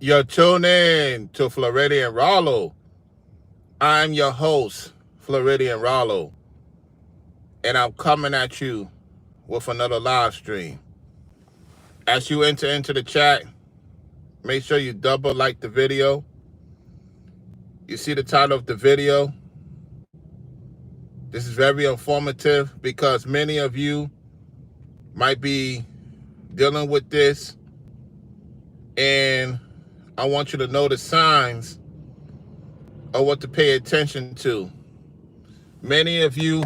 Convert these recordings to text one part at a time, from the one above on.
You're tuned in to Floridian Rollo. I'm your host, Floridian Rollo, and I'm coming at you with another live stream. As you enter into the chat, make sure you double like the video. You see the title of the video. This is very informative because many of you might be dealing with this, and I want you to know the signs of what to pay attention to. Many of you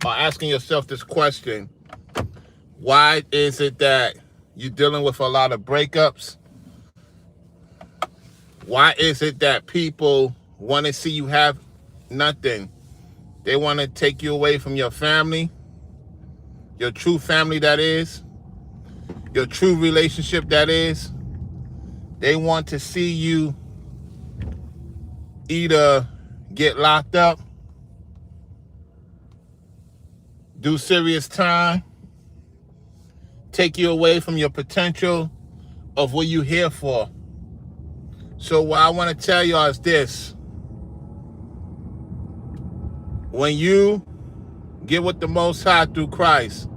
are asking yourself this question: why is it that you're dealing with a lot of breakups? Why is it that people want to see you have nothing? They want to take you away from your family, your true family that is, your true relationship that is. They want to see you either get locked up, do serious time, take you away from your potential of what you're here for. So what I want to tell y'all is this: when you get with the Most High through Christ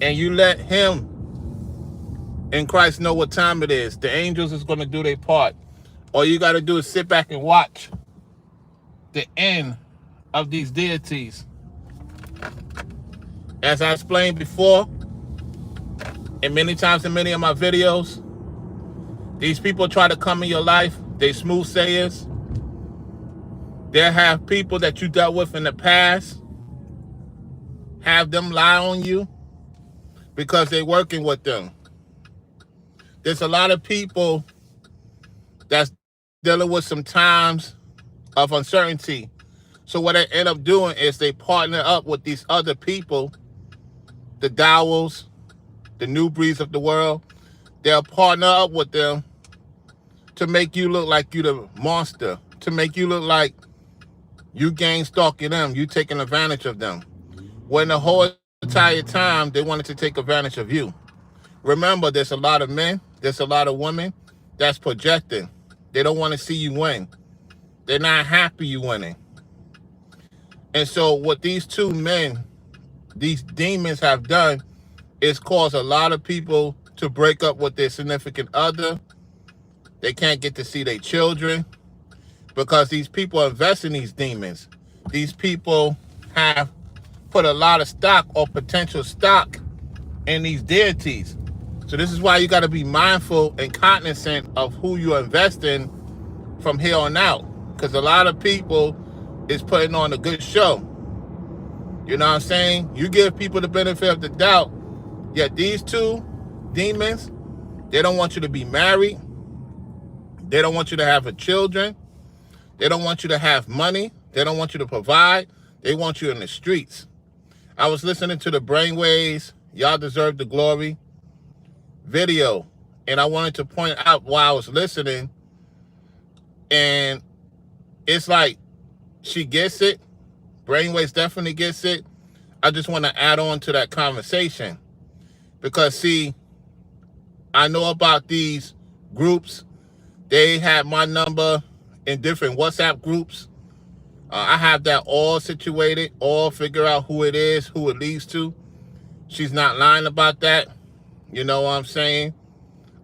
and you let Him and Christ know what time it is, the angels is going to do their part. All you got to do is sit back and watch the end of these deities. As I explained before, and many times in many of my videos, these people try to come in your life. They smoothsayers. They'll have people that you dealt with in the past, have them lie on you because they're working with them. There's a lot of people that's dealing with some times of uncertainty. So what they end up doing is they partner up with these other people, the Dowells, the Nubreeds of the world. They'll partner up with them to make you look like you the monster, to make you look like you gang stalking them, you taking advantage of them. When the whole entire time they wanted to take advantage of you. Remember, there's a lot of men, there's a lot of women that's projecting. They don't want to see you win. They're not happy you winning. And so what these two men, these demons have done is cause a lot of people to break up with their significant other. They can't get to see their children because these people invest in these demons. These people have put a lot of stock or potential stock in these deities. So this is why you got to be mindful and cognizant of who you invest in from here on out. Because a lot of people is putting on a good show. You know what I'm saying? You give people the benefit of the doubt. Yet these two demons, they don't want you to be married. They don't want you to have children. They don't want you to have money. They don't want you to provide. They want you in the streets. I was listening to the Brainwaves, Y'all Deserve the Glory video, and I wanted to point out while I was listening, and it's like she gets it. Brainwaves definitely gets it. I just want to add on to that conversation because, see, I know about these groups. They have my number in different WhatsApp groups. I have that all situated, all figure out who it is, who it leads to. She's not lying about that. You know what I'm saying?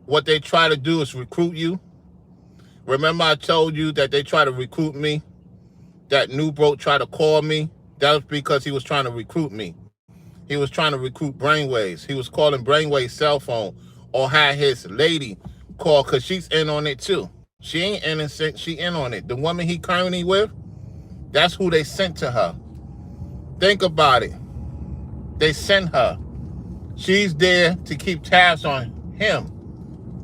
What they try to do is recruit you. Remember I told you that they try to recruit me? That Nubreed tried to call me? That was because he was trying to recruit me. He was trying to recruit Brainwaves. He was calling Brainwaves' cell phone or had his lady call because she's in on it too. She ain't innocent. She in on it. The woman he currently with, that's who they sent to her. Think about it. They sent her. She's there to keep tabs on him.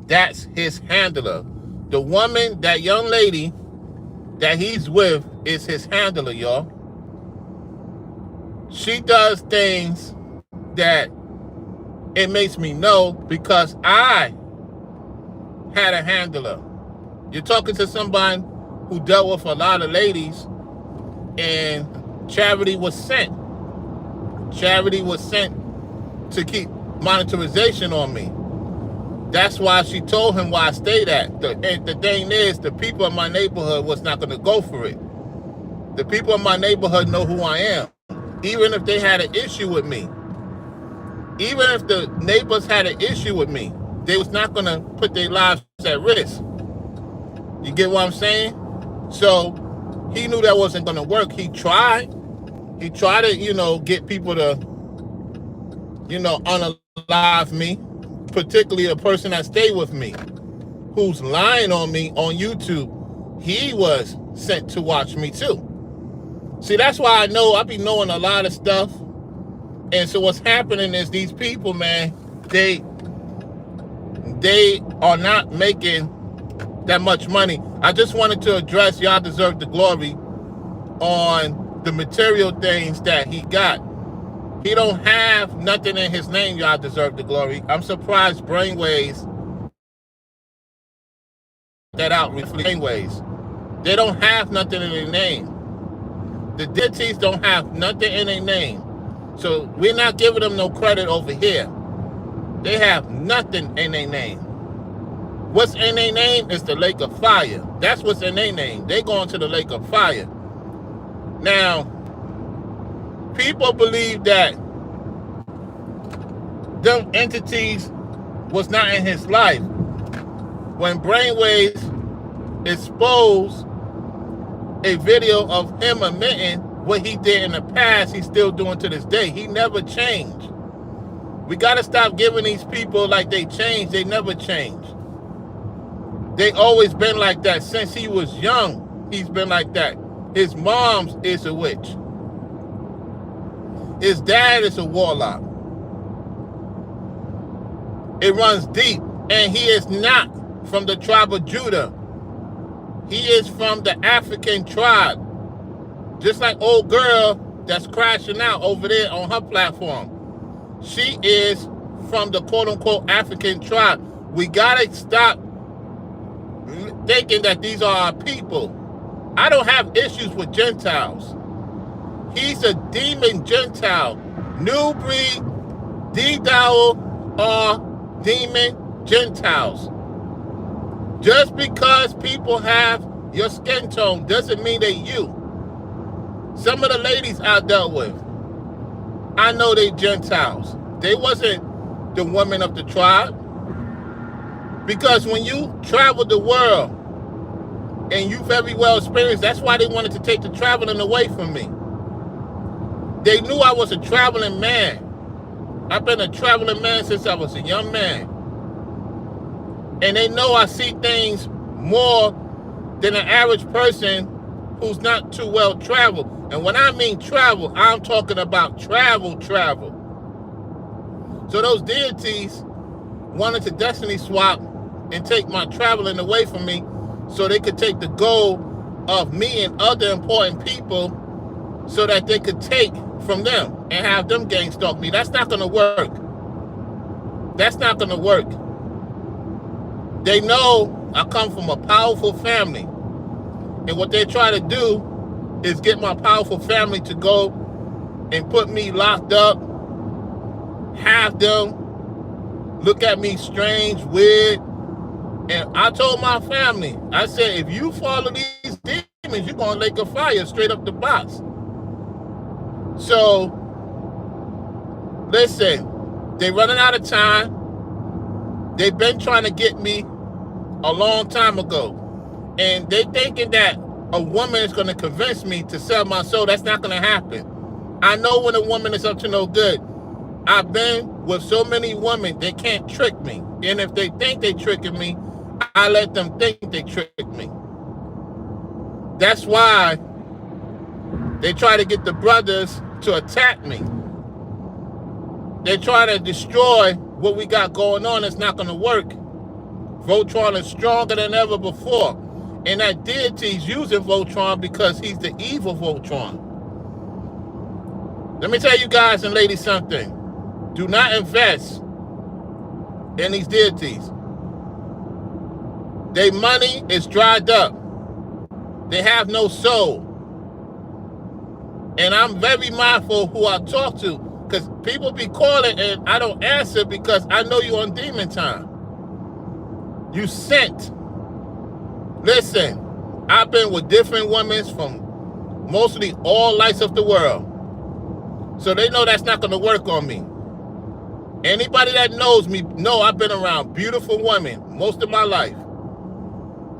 That's his handler. The woman, that young lady that he's with is his handler, y'all. She does things that it makes me know because I had a handler. You're talking to somebody who dealt with a lot of ladies, and Charity was sent. Charity was sent to keep monetization on me. That's why she told him where I stayed at. The thing is, the people in my neighborhood was not going to go for it. The people in my neighborhood know who I am. Even if they had an issue with me, even if the neighbors had an issue with me, they was not going to put their lives at risk. You get what I'm saying? So he knew that wasn't going to work. He tried to, get people to, unalive me, particularly a person that stayed with me, who's lying on me on YouTube. He was sent to watch me too. See, that's why I be knowing a lot of stuff. And so what's happening is these people, man, they are not making that much money. I just wanted to address Y'all Deserve the Glory on the material things that he got. He don't have nothing in his name, Y'all Deserve the Glory. I'm surprised Brainwaves that out Brainwaves. They don't have nothing in their name. The deities don't have nothing in their name. So we're not giving them no credit over here. They have nothing in their name. What's in their name is the lake of fire. That's what's in their name. They going to the lake of fire. Now, people believe that them entities was not in his life. When Brainwaves exposed a video of him admitting what he did in the past, he's still doing to this day. He never changed. We got to stop giving these people like they changed. They never changed. They always been like that. Since he was young, he's been like that. His mom is a witch. His dad is a warlock. It runs deep. And he is not from the tribe of Judah. He is from the African tribe. Just like old girl that's crashing out over there on her platform. She is from the quote-unquote African tribe. We gotta stop thinking that these are our people. I don't have issues with Gentiles. He's a demon Gentile. Nubreed, Dowell are demon Gentiles. Just because people have your skin tone doesn't mean they're you. Some of the ladies I dealt with, I know they Gentiles. They wasn't the women of the tribe. Because when you travel the world and you very well experienced, that's why they wanted to take the traveling away from me. They knew I was a traveling man. I've been a traveling man since I was a young man. And they know I see things more than an average person who's not too well traveled. And when I mean travel, I'm talking about travel. So those deities wanted to destiny swap and take my traveling away from me so they could take the goal of me and other important people so that they could take from them and have them gang stalk me. That's not going to work. That's not going to work. They know I come from a powerful family. And what they try to do is get my powerful family to go and put me locked up, have them look at me strange, weird. And I told my family, I said, if you follow these demons, you're going to lake of fire straight up the box. So, listen, they're running out of time. They've been trying to get me a long time ago. And they thinking that a woman is going to convince me to sell my soul. That's not going to happen. I know when a woman is up to no good. I've been with so many women, they can't trick me. And if they think they tricking me, I let them think they tricked me. That's why they try to get the brothers to attack me. They try to destroy what we got going on. It's not going to work. Voltron is stronger than ever before. And that deity's using Voltron because he's the evil Voltron. Let me tell you guys and ladies something. Do not invest in these deities. Their money is dried up. They have no soul. And I'm very mindful of who I talk to because people be calling and I don't answer because I know you're on demon time. You sent. Listen, I've been with different women from mostly all lights of the world. So they know that's not going to work on me. Anybody that knows me know I've been around beautiful women most of my life.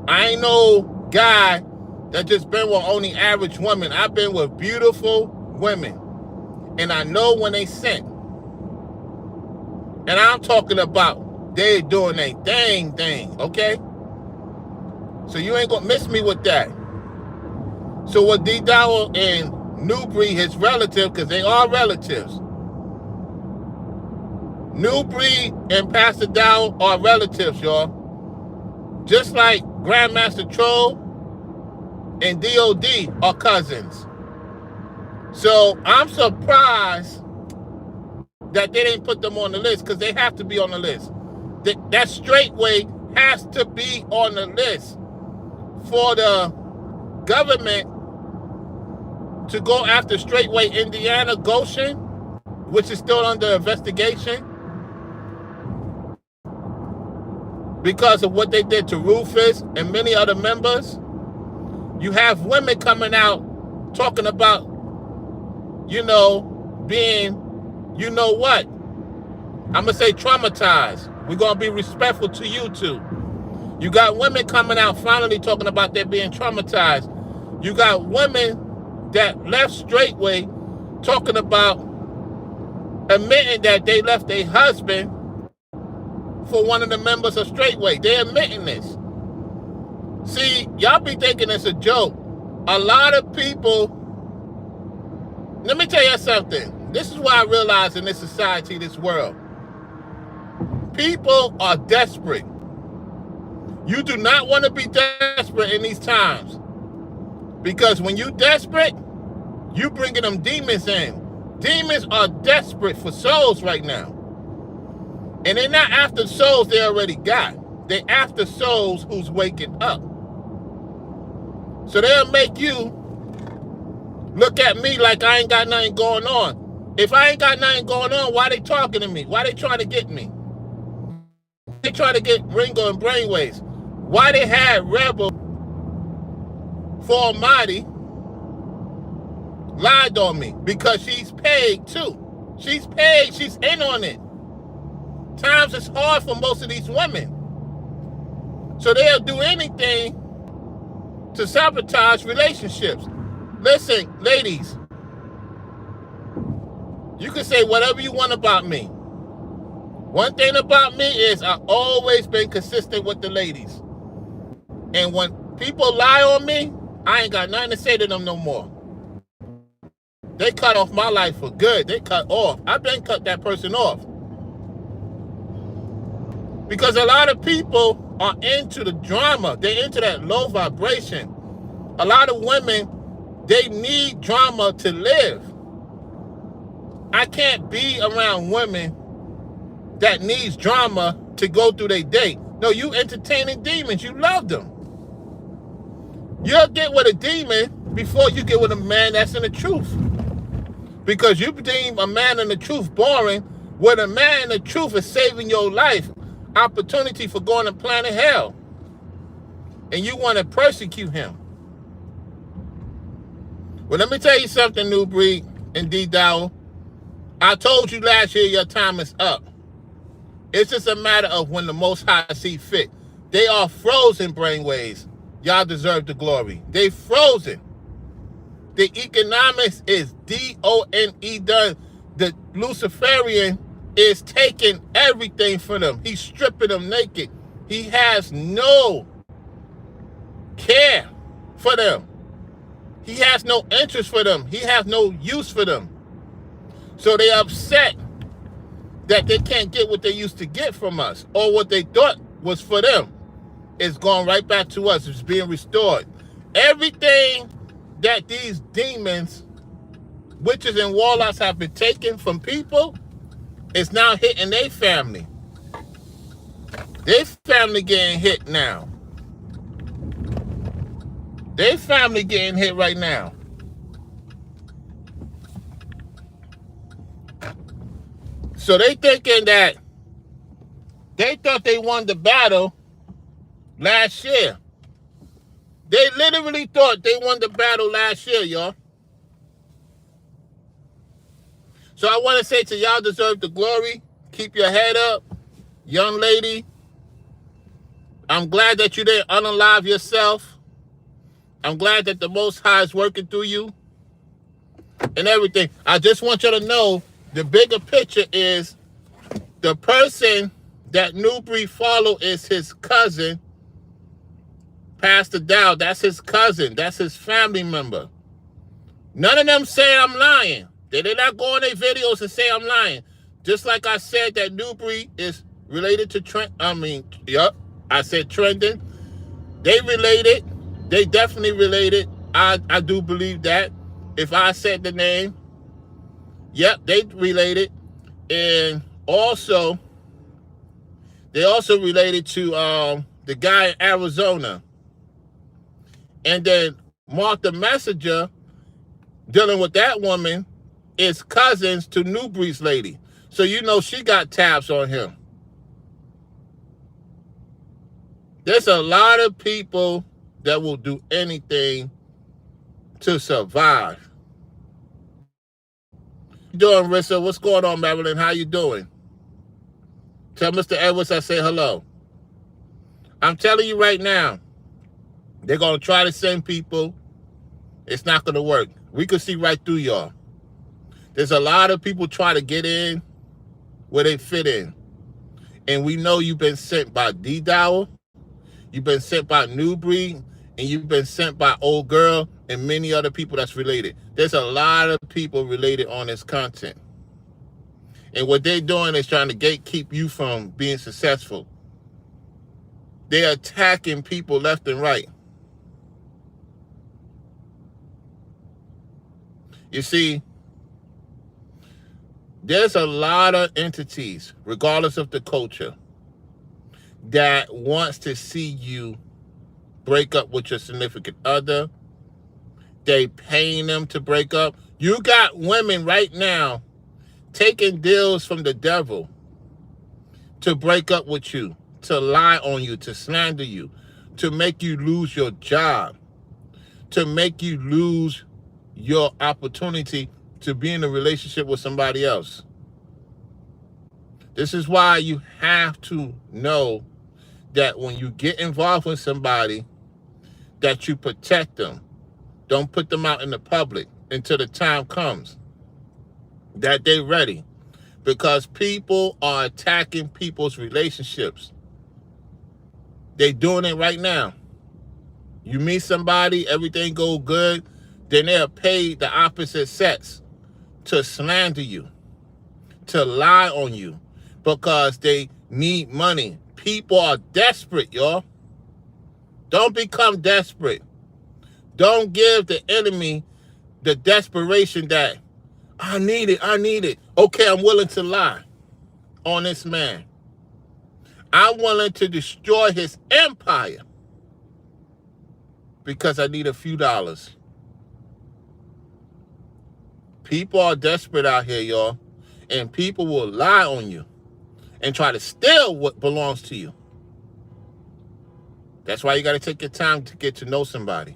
I ain't no guy that just been with only average women. I've been with beautiful women. And I know when they sent. And I'm talking about they doing a thing, okay? So you ain't gonna miss me with that. So what D. Dowell and Nubreed, his relative, because they are relatives. Nubreed and Pastor Dowell are relatives, y'all. Just like Grandmaster Troll and DOD are cousins. So I'm surprised that they didn't put them on the list, because they have to be on the list. That straightway has to be on the list for the government to go after straightway Indiana Goshen, which is still under investigation because of what they did to Rufus and many other members. You have women coming out talking about, being, what? I'm going to say traumatized. We're going to be respectful to you two. You got women coming out finally talking about they're being traumatized. You got women that left straightway talking about admitting that they left their husband for one of the members of straightway. They're admitting this. See, y'all be thinking it's a joke. A lot of people, let me tell you something. This is why I realize in this society, this world, people are desperate. You do not want to be desperate in these times. Because when you're desperate, you bringing them demons in. Demons are desperate for souls right now. And they're not after souls they already got. They're after souls who's waking up. So they'll make you look at me like I ain't got nothing going on. If I ain't got nothing going on, why they talking to me? Why they trying to get me? They trying to get Ringo and Brainwaves. Why they had Rebel for Almighty lied on me? Because she's paid too. She's paid. She's in on it. Times it's hard for most of these women. So they'll do anything to sabotage relationships. Listen, ladies, you can say whatever you want about me. One thing about me is I've always been consistent with the ladies. And when people lie on me, I ain't got nothing to say to them no more. They cut off my life for good. They cut off. I've been cut that person off. Because a lot of people are into the drama. They're into that low vibration. A lot of women, they need drama to live. I can't be around women that needs drama to go through their day. No, you entertaining demons. You love them. You'll get with a demon before you get with a man that's in the truth. Because you deem a man in the truth boring, when a man in the truth is saving your life, opportunity for going to planet hell. And you want to persecute him. Well, let me tell you something, Nubreed and D. Dowell. I told you last year your time is up. It's just a matter of when the Most High see fit. They are frozen brainwaves. Y'all deserve the glory. They frozen. The economics is D-O-N-E done. The Luciferian is taking everything from them. He's stripping them naked. He has no care for them. He has no interest for them. He has no use for them. So they're upset that they can't get what they used to get from us, or what they thought was for them. It's going right back to us. It's being restored. Everything that these demons, witches and warlocks have been taken from people is now hitting their family. Their family getting hit now. Their family getting hit right now. So they thinking that they thought they won the battle last year. They literally thought they won the battle last year, y'all. So I want to say to y'all, deserve the glory. Keep your head up. Young lady, I'm glad that you didn't unalive yourself. I'm glad that the Most High is working through you and everything. I just want you to know the bigger picture is the person that Nubreed follow is his cousin, Pastor Dowell. That's his cousin. That's his family member. None of them say I'm lying. They did not go in their videos and say I'm lying. Just like I said that Nubreed is related to Trent. I said trending. They related. They definitely related. I do believe that. If I said the name, yep, they related. And also, they also related to the guy in Arizona. And then Martha Messenger, dealing with that woman, is cousins to Nubreed's lady. So you know she got tabs on him. There's a lot of people that will do anything to survive. How you doing, Rissa? What's going on, Marilyn? How you doing? Tell Mr. Edwards I say hello. I'm telling you right now, they're going to try to send people. It's not going to work. We could see right through y'all. There's a lot of people trying to get in where they fit in. And we know you've been sent by Dowell, you've been sent by Nubreed, and you've been sent by Old Girl and many other people that's related. There's a lot of people related on this content. And what they're doing is trying to gatekeep you from being successful. They're attacking people left and right. You see, there's a lot of entities, regardless of the culture, that wants to see you break up with your significant other. They paying them to break up. You got women right now taking deals from the devil to break up with you, to lie on you, to slander you, to make you lose your job, to make you lose your opportunity to be in a relationship with somebody else. This is why you have to know that when you get involved with somebody, that you protect them. Don't put them out in the public until the time comes that they're ready. Because people are attacking people's relationships. They're doing it right now. You meet somebody, everything go good, then they'll pay the opposite sex to slander you, to lie on you, because they need money. People are desperate, y'all. Don't become desperate. Don't give the enemy the desperation that, I need it. Okay, I'm willing to lie on this man. I'm willing to destroy his empire because I need a few dollars. People are desperate out here, y'all. And people will lie on you and try to steal what belongs to you. That's why you got to take your time to get to know somebody.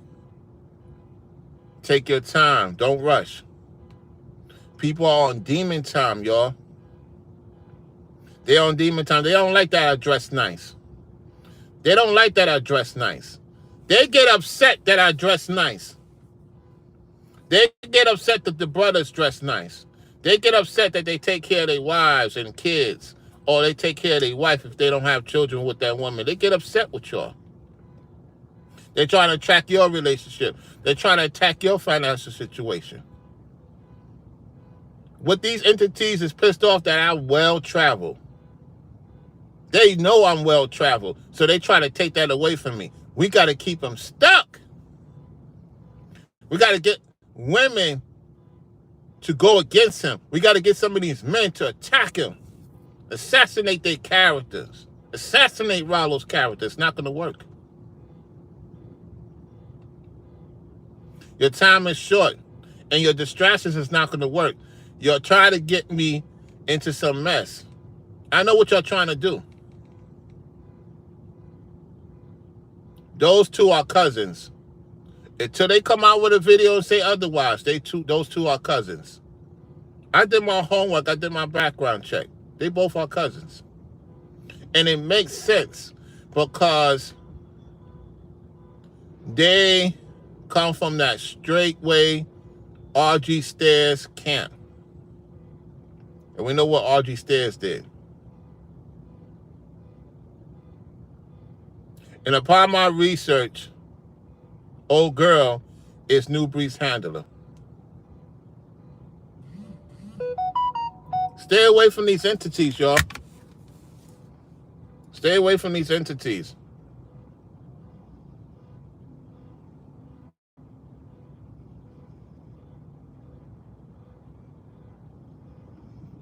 Take your time. Don't rush. People are on demon time, y'all. They're on demon time. They don't like that I dress nice. They don't like that I dress nice. They get upset that I dress nice. They get upset that the brothers dress nice. They get upset that they take care of their wives and kids, or they take care of their wife if they don't have children with that woman. They get upset with y'all. They're trying to track your relationship. They're trying to attack your financial situation. What these entities is pissed off that I'm well-traveled. They know I'm well-traveled, so they try to take that away from me. We got to keep them stuck. We got to get women to go against him. We got to get some of these men to attack him, assassinate their characters, assassinate Rollo's character. It's not going to work. Your time is short, and your distractions is not going to work. You're trying to get me into some mess. I know what you're trying to do. Those two are cousins. Until they come out with a video and say otherwise, those two are cousins. I did my homework. I did my background check. They both are cousins. And it makes sense because they come from that straightway RG Stairs camp. And we know what RG Stairs did. And upon my research, old girl is Nubreed's handler. Stay away from these entities, y'all. Stay away from these entities.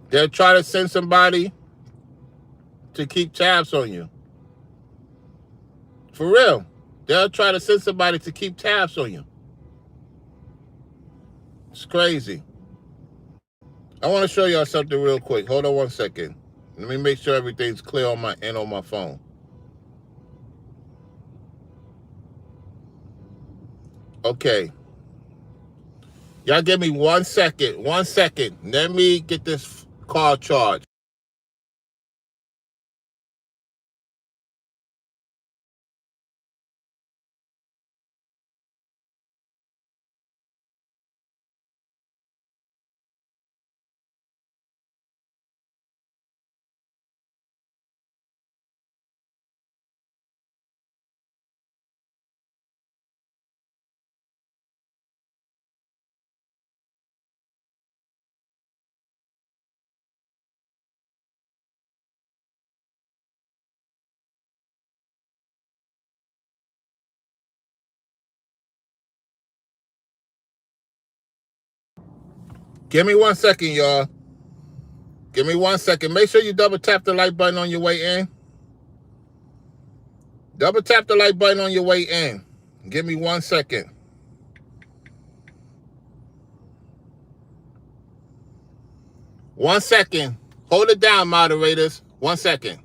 They'll try to send somebody to keep tabs on you. For real. They'll try to send somebody to keep tabs on you. It's crazy. I want to show y'all something real quick. Hold on one second. Let me make sure everything's clear on my end on my phone. Okay. Y'all give me 1 second. 1 second. Let me get this car charged. Give me 1 second, y'all. Give me 1 second. Make sure you double tap the like button on your way in. Double tap the like button on your way in. Give me 1 second. One second. Hold it down, moderators. 1 second.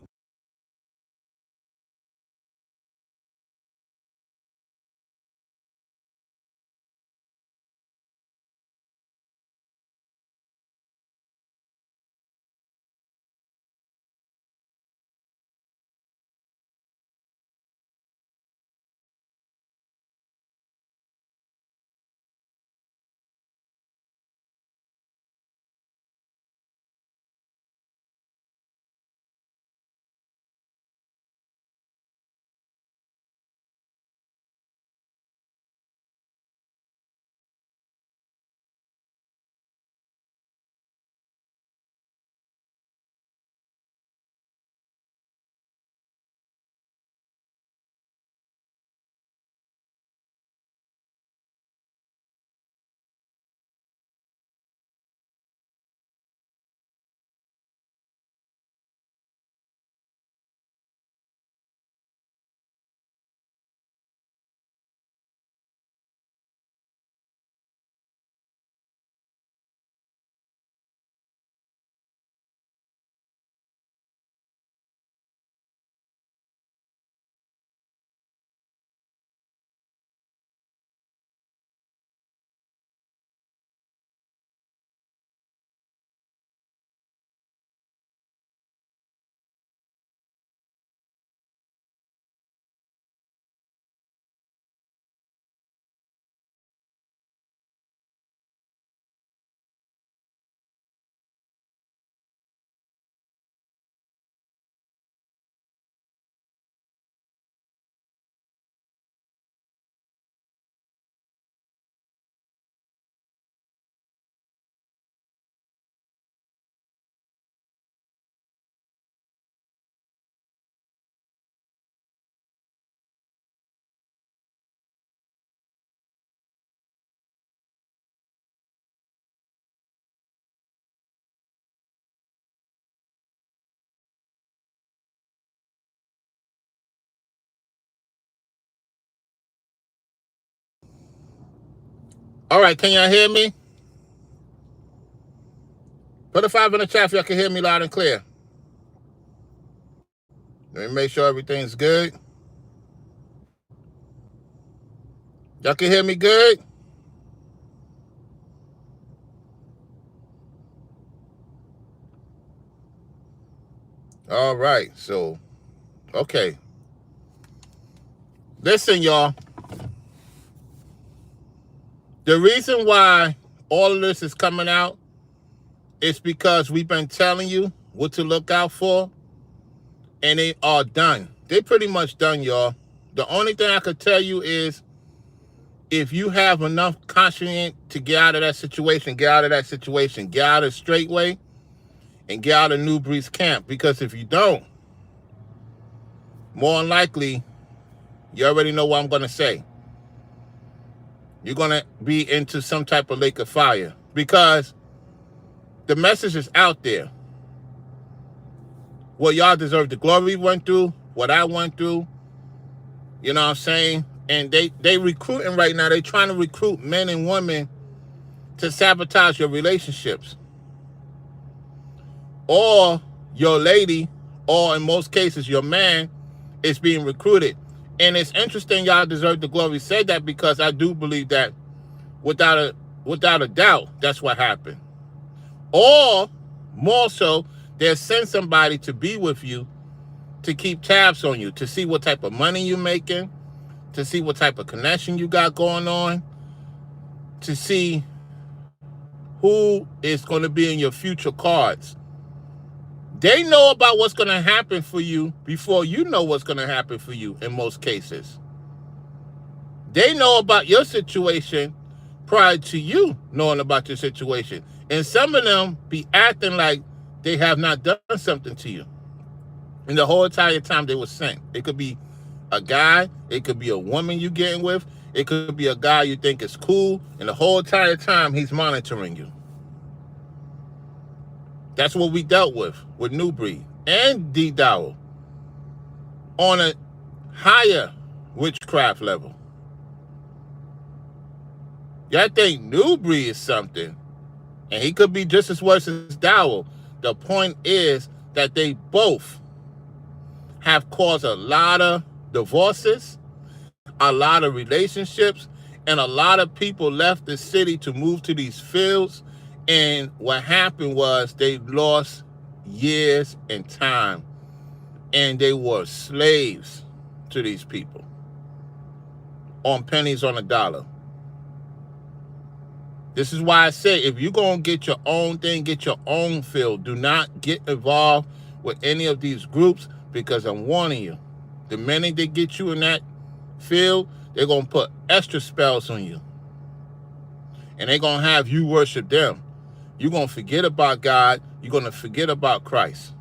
All right, can y'all hear me? Put a 5 in the chat if y'all can hear me loud and clear. Let me make sure everything's good. Y'all can hear me good? All right. So, okay. Listen, y'all. The reason why all of this is coming out is because we've been telling you what to look out for, and they are done. They pretty much done, y'all. The only thing I could tell you is if you have enough conscience to get out of that situation, get out of that situation, get out of the straight way, and get out of Nubreed's camp. Because if you don't, more than likely, you already know what I'm going to say. You're going to be into some type of lake of fire. Because the message is out there. What y'all deserve, the glory went through, what I went through, you know what I'm saying? And they recruiting right now. They trying to recruit men and women to sabotage your relationships. Or your lady, or in most cases your man, is being recruited. And it's interesting y'all deserve the glory said that, because I do believe that without a doubt, that's what happened. Or more so, they'll send somebody to be with you to keep tabs on you, to see what type of money you're making, to see what type of connection you got going on, to see who is going to be in your future cards. They know about what's going to happen for you before you know what's going to happen for you in most cases. They know about your situation prior to you knowing about your situation. And some of them be acting like they have not done something to you. And the whole entire time they were sent. It could be a guy, it could be a woman you getting with, it could be a guy you think is cool, and the whole entire time he's monitoring you. That's what we dealt with Nubreed and Dowell on a higher witchcraft level. Y'all think Nubreed is something, and he could be just as worse as Dowell. The point is that they both have caused a lot of divorces, a lot of relationships, and a lot of people left the city to move to these fields. And what happened was they lost years and time, and they were slaves to these people on pennies on a dollar. This is why I say, if you're going to get your own thing, get your own field. Do not get involved with any of these groups, because I'm warning you, the minute they get you in that field, they're going to put extra spells on you. And they're going to have you worship them. You're going to forget about God. You're going to forget about Christ.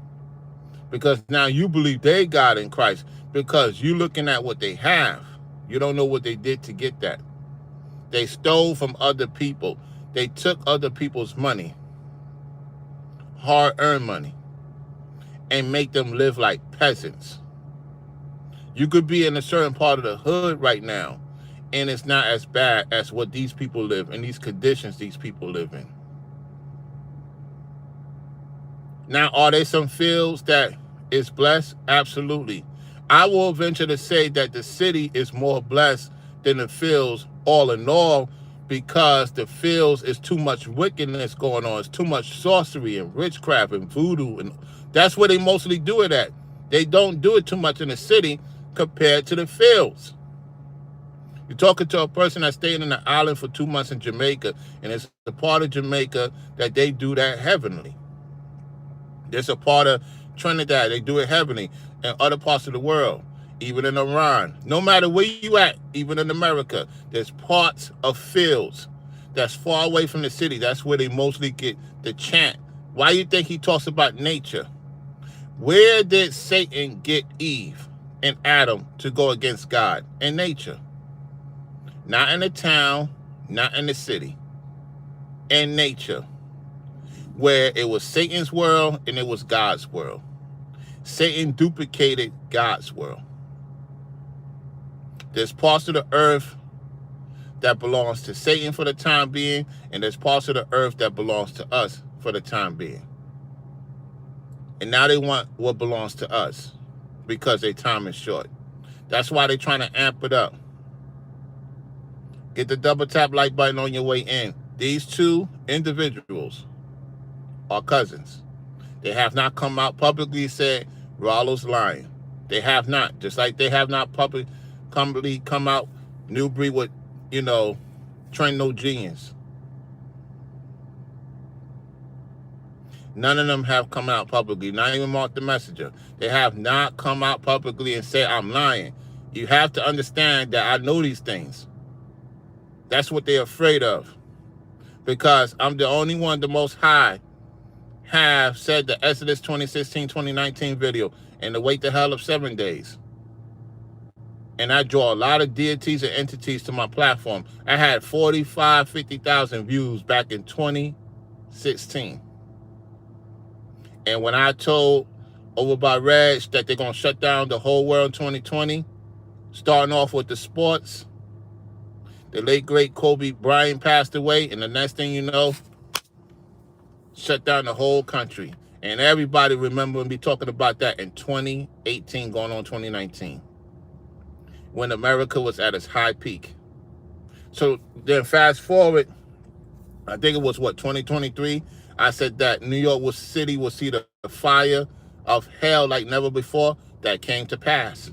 Because now you believe they God in Christ, because you're looking at what they have. You don't know what they did to get that. They stole from other people. They took other people's money, hard-earned money, and make them live like peasants. You could be in a certain part of the hood right now, and it's not as bad as what these people live in, these conditions these people live in. Now, are there some fields that is blessed? Absolutely. I will venture to say that the city is more blessed than the fields all in all, because the fields is too much wickedness going on. It's too much sorcery and witchcraft and voodoo, and that's where they mostly do it at. They don't do it too much in the city compared to the fields. You're talking to a person that stayed in the island for 2 months in Jamaica, and it's a part of Jamaica that they do that heavenly. There's a part of Trinidad, they do it heavenly, and other parts of the world, even in Iran. No matter where you at, even in America, there's parts of fields that's far away from the city. That's where they mostly get the chant. Why do you think he talks about nature? Where did Satan get Eve and Adam to go against God? In nature. Not in the town, not in the city. In nature. Where it was Satan's world and it was God's world. Satan duplicated God's world. There's parts of the earth that belongs to Satan for the time being, and there's parts of the earth that belongs to us for the time being. And now they want what belongs to us because their time is short. That's why they're trying to amp it up. Get the double tap like button on your way in. These two individuals are cousins. They have not come out publicly said Rollo's lying. They have not. Just like they have not publicly come out Nubreed with, train no genius. None of them have come out publicly, not even Mark the Messenger. They have not come out publicly and said, I'm lying. You have to understand that I know these things. That's what they're afraid of. Because I'm the only one, the Most High, have said the Exodus 2016-2019 video and the wait the hell of 7 days. And I draw a lot of deities and entities to my platform. I had 45, 50,000 views back in 2016. And when I told over by Reg that they're going to shut down the whole world in 2020, starting off with the sports, the late, great Kobe Bryant passed away, and the next thing you know, shut down the whole country. And everybody remember me talking about that in 2018, going on 2019, when America was at its high peak. So then fast forward, I think it was, 2023, I said that New York City will see the fire of hell like never before. That came to pass.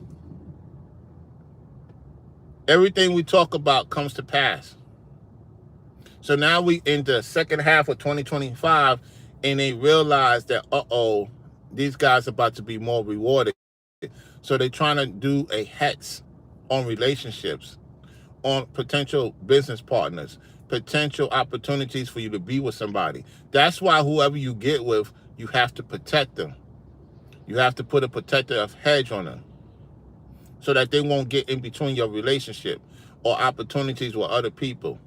Everything we talk about comes to pass. So now we in the second half of 2025, and they realize that, these guys are about to be more rewarded. So they're trying to do a hex on relationships, on potential business partners, potential opportunities for you to be with somebody. That's why whoever you get with, you have to protect them. You have to put a protective hedge on them so that they won't get in between your relationship or opportunities with other people.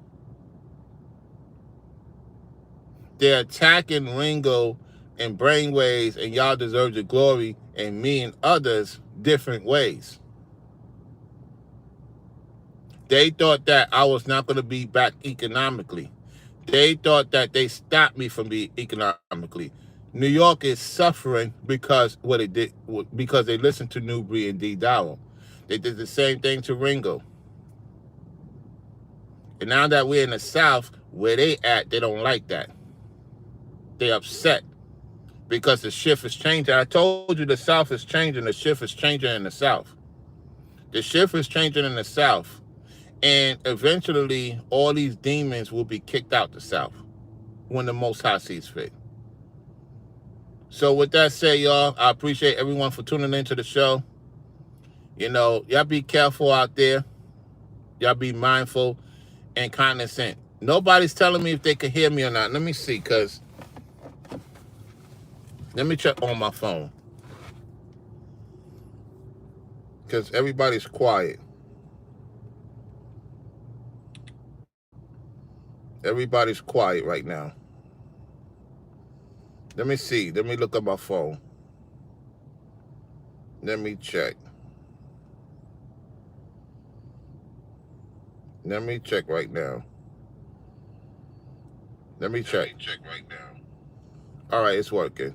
They're attacking Ringo and Brainwaves and Y'all Deserve the Glory and me and others different ways. They thought that I was not going to be back economically. They thought that they stopped me from being economically. New York is suffering because because they listened to Nubreed and Dowell. They did the same thing to Ringo. And now that we're in the South, where they at, they don't like that. They're upset because the shift is changing. I told you the South is changing. The shift is changing in the South. The shift is changing in the South. And eventually, all these demons will be kicked out the South when the Most High sees fit. So with that said, y'all, I appreciate everyone for tuning into the show. Y'all be careful out there. Y'all be mindful and cognizant. Nobody's telling me if they can hear me or not. Let me see, because let me check on my phone. Because everybody's quiet. Everybody's quiet right now. Let me see. Let me look at my phone. Let me check. Let me check right now. Let me check right now. All right, it's working.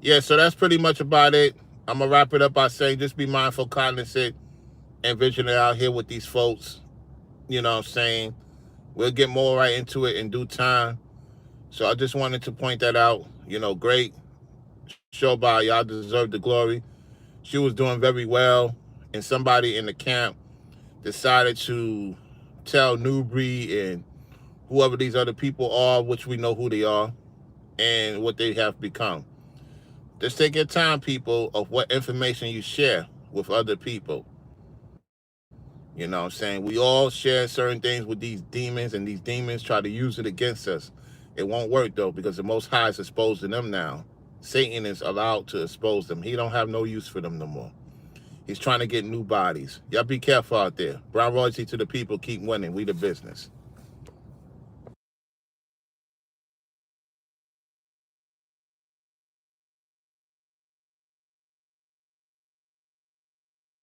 Yeah, so that's pretty much about it. I'm going to wrap it up by saying just be mindful, cognizant, and vigilant out here with these folks. You know what I'm saying? We'll get more right into it in due time. So I just wanted to point that out. Great show by Y'all Deserve the Glory. She was doing very well, and somebody in the camp decided to tell Nubreed and whoever these other people are, which we know who they are, and what they have become. Just take your time, people, of what information you share with other people. You know what I'm saying? We all share certain things with these demons, and these demons try to use it against us. It won't work, though, because the Most High is exposing them now. Satan is allowed to expose them. He don't have no use for them no more. He's trying to get new bodies. Y'all be careful out there. Brown royalty to the people. Keep winning. We the business.